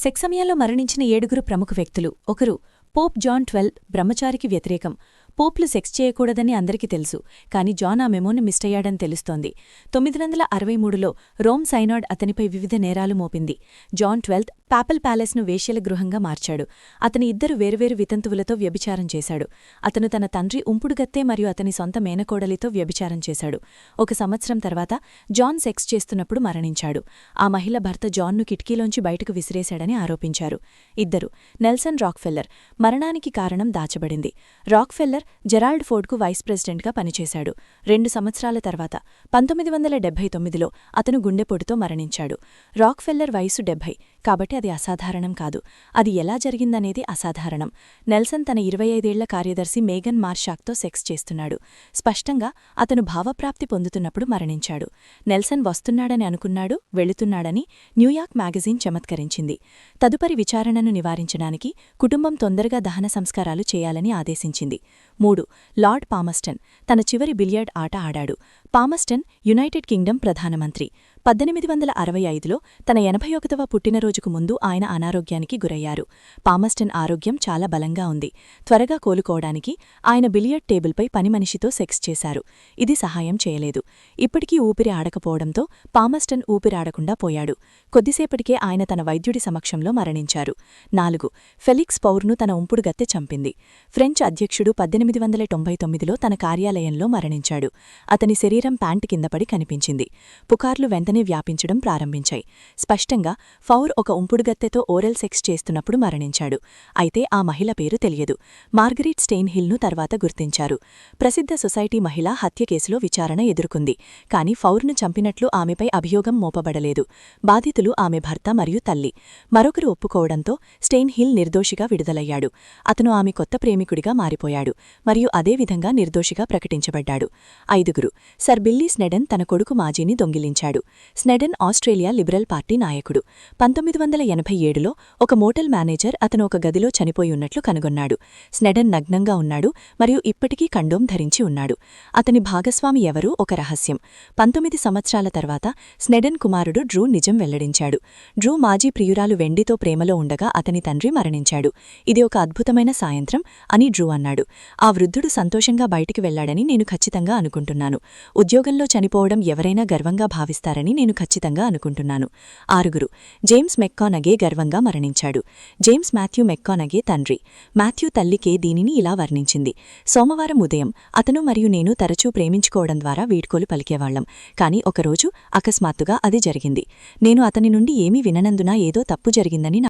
Sex సమయంలో మరణించిన 7 ప్రముఖ వ్యక్తులు. ఒకరు పోప్ జాన్ 12 బ్రహ్మచారికి వ్యతిరేకం. పోప్లు సెక్స్ చేయకూడదని అందరికీ తెలుసు, కాని జాన్ ఆ మెమోని మిస్టయ్యాడని తెలుస్తోంది. 963లో రోమ్ సైనాడ్ అతనిపై వివిధ నేరాలు మోపింది. జాన్ 12 పాపల్ ప్యాలెస్ను వేశ్యల గృహంగా మార్చాడు. అతని 2 వేర్వేరు వితంతువులతో వ్యభిచారం చేశాడు. అతను తన తండ్రి ఉంపుడుగత్తె మరియు అతని సొంత మేనకోడలితో వ్యభిచారం చేశాడు. 1 సంవత్సరం తర్వాత జాన్ సెక్స్ చేస్తున్నప్పుడు మరణించాడు. ఆ మహిళ భర్త జాన్ను కిటికీలోంచి బయటకు విసిరేశాడని ఆరోపించారు. 2 నెల్సన్ రాక్ఫెల్లర్. మరణానికి కారణం దాచబడింది. రాక్ఫెల్లర్ జెరాల్డ్ ఫోర్డ్కు వైస్ ప్రెసిడెంట్గా పనిచేశాడు. 2 సంవత్సరాల తర్వాత 1979లో అతను గుండెపోటుతో మరణించాడు. రాక్ఫెల్లర్ వయసు 70, కాబట్టి అది అసాధారణం కాదు. అది ఎలా జరిగిందనేది అసాధారణం. నెల్సన్ తన 25 ఏళ్ల కార్యదర్శి మేగన్ మార్షాక్తో సెక్స్ చేస్తున్నాడు. స్పష్టంగా అతను భావప్రాప్తి పొందుతున్నప్పుడు మరణించాడు. నెల్సన్ వస్తున్నాడని అనుకున్నాడు, వెళుతున్నాడని న్యూయార్క్ మ్యాగజీన్ చమత్కరించింది. తదుపరి విచారణను నివారించడానికి కుటుంబం తొందరగా దహన సంస్కారాలు చేయాలని ఆదేశించింది. 3 లార్డ్ పామస్టన్. తన చివరి బిలియర్డ్ ఆట ఆడాడు. పామస్టన్ యునైటెడ్ కింగ్డమ్ ప్రధానమంత్రి. 1865లో తన 81వ పుట్టినరోజుకు ముందు ఆయన అనారోగ్యానికి గురయ్యారు. పామస్టన్ ఆరోగ్యం చాలా బలంగా ఉంది. త్వరగా కోలుకోవడానికి ఆయన బిలియర్డ్ టేబుల్పై పనిమనిషితో సెక్స్ చేశారు. ఇది సహాయం చేయలేదు. ఇప్పటికీ ఊపిరి ఆడకపోవడంతో పామస్టన్ ఊపిరాడకుండా పోయాడు. కొద్దిసేపటికే ఆయన తన వైద్యుడి సమక్షంలో మరణించారు. 4 ఫెలిక్స్ పౌర్ను తన ఉంపుడుగత్తె చంపింది. ఫ్రెంచ్ అధ్యక్షుడు 1899లో తన కార్యాలయంలో మరణించాడు. అతని శరీరం ప్యాంటు కిందపడి కనిపించింది. పుకార్లు వెంటనే వ్యాపించడం ప్రారంభించాయి. స్పష్టంగా ఫౌర్ ఒక ఉంపుడుగత్తెతో ఓరల్ సెక్స్ చేస్తున్నప్పుడు మరణించాడు. అయితే ఆ మహిళ పేరు తెలియదు. మార్గరెట్ స్టెయిన్హిల్ను తర్వాత గుర్తించారు. ప్రసిద్ధ సొసైటీ మహిళ హత్య కేసులో విచారణ ఎదుర్కొంది. కాని ఫౌర్ను చంపినట్లు ఆమెపై అభియోగం మోపబడలేదు. బాధితులు ఆమె భర్త మరియు తల్లి. మరొకరు ఒప్పుకోవడంతో స్టెయిన్హిల్ నిర్దోషిగా విడుదలయ్యాడు. అతను ఆమె కొత్త ప్రేమికుడిగా మారిపోయాడు మరియు అదేవిధంగా నిర్దోషిగా ప్రకటించబడ్డాడు. 5 సర్ బిల్లీ స్నెడన్ తన కొడుకు మాజీని దొంగిలించాడు. స్నెడన్ ఆస్ట్రేలియా లిబరల్ పార్టీ నాయకుడు. 1987లో ఒక మోటల్ మేనేజర్ అతను ఒక గదిలో చనిపోయి ఉన్నట్లు కనుగొన్నాడు. స్నెడన్ నగ్నంగా ఉన్నాడు మరియు ఇప్పటికీ కండోమ్ ధరించి ఉన్నాడు. అతని భాగస్వామి ఎవరూ ఒక రహస్యం. 19 సంవత్సరాల తర్వాత స్నెడన్ కుమారుడు డ్రూ నిజం వెల్లడించాడు. డ్రూ మాజీ ప్రియురాలు వెండితో ప్రేమలో ఉండగా అతని తండ్రి మరణించాడు. ఇది ఒక అద్భుతమైన సాయంత్రం అని డ్రూ అన్నాడు. ఆ వృద్ధుడు సంతోషంగా బయటికి వెళ్లాడని నేను ఖచ్చితంగా అనుకుంటున్నాను. ఉద్యోగంలో చనిపోవడం ఎవరైనా గర్వంగా భావిస్తారని నేను ఖచ్చితంగా అనుకుంటున్నాను. 6 జేమ్స్ మెక్కానగే గర్వంగా మరణించాడు. జేమ్స్ మాథ్యూ మెక్కానగే తండ్రి. మాథ్యూ తల్లికే దీనిని ఇలా వర్ణించింది. సోమవారం ఉదయం అతను మరియు నేను తరచూ ప్రేమించుకోవడం ద్వారా వీడ్కోలు పలికేవాళ్లం. కాని ఒకరోజు అకస్మాత్తుగా అది జరిగింది. నేను అతని నుండి ఏమీ విననందున ఏదో తప్పు జరిగిందని